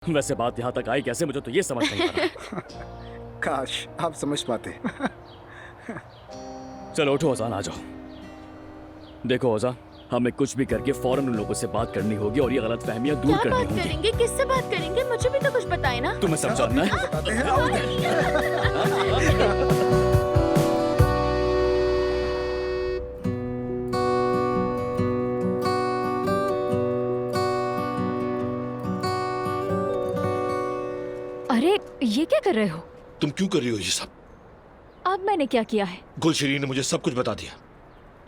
वैसे बात यहाँ तक आई कैसे, मुझे तो ये समझ नहीं आ रहा। काश आप समझ पाते। चलो उठो ओजान, आ जाओ। देखो ओजान, हमें कुछ भी करके फौरन उन लोगों से बात करनी होगी और ये गलत फहमियाँ दूर क्या करनी बात होंगी। करेंगे, किससे बात करेंगे? मुझे भी तो कुछ बताए ना। तुम्हें सब जानना है? बताते हैं, आओ इधर। अरे ये क्या कर रहे हो? तुम क्यों कर रही हो ये सब? अब मैंने क्या किया है? गुलशरीन ने मुझे सब कुछ बता दिया।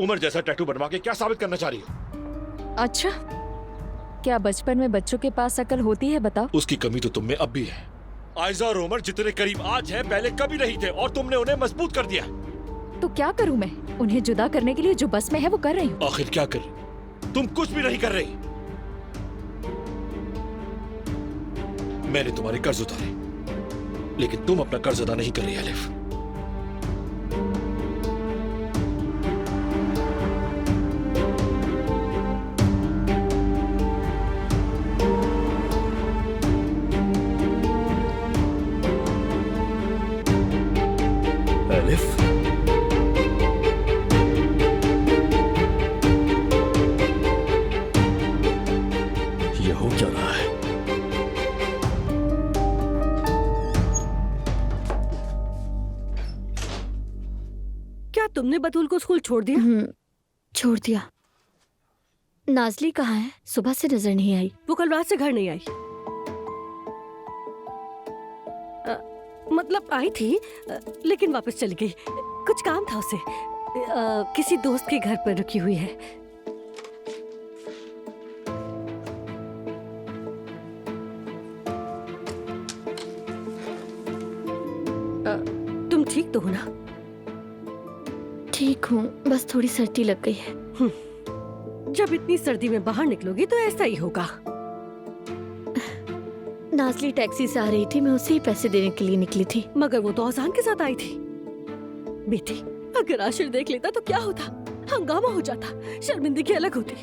उमर जैसा टैटू बनवा के क्या साबित करना चाह रही हो? अच्छा, क्या बचपन में बच्चों के पास अकल होती है, बताओ? उसकी कमी तो तुम में अब भी है। आयजा और उमर जितने करीब आज हैं, पहले कभी नहीं थे और तुमने उन्हें मजबूत कर दिया। तो क्या करूं मैं? उन्हें जुदा करने के लिए जो बस में है वो कर रही हूँ। आखिर क्या कर? तुम कुछ भी नहीं कर रही। मैंने तुम्हारे कर्ज उतारे, लेकिन तुम अपना कर्ज अदा नहीं कर रही अलिफ। अलिफ, ये हो क्या रहा है? क्या तुमने बतूल को स्कूल छोड़ दिया? छोड़ दिया। नाजली कहाँ है? सुबह से नजर नहीं आई। वो कल रात से घर नहीं आई। मतलब आई थी, लेकिन वापस चली गई। कुछ काम था उसे। किसी दोस्त के घर पर रुकी हुई है। तुम ठीक तो हो ना? ठीक हूँ, बस थोड़ी सर्दी लग गई है। जब इतनी सर्दी में बाहर निकलोगी तो ऐसा ही होगा। नाजली टैक्सी से आ रही थी, मैं उसे ही पैसे देने के लिए निकली थी। मगर वो तो औजान के साथ आई थी। बेटी, अगर आशिर देख लेता तो क्या होता? हंगामा हो जाता, शर्मिंदगी अलग होती।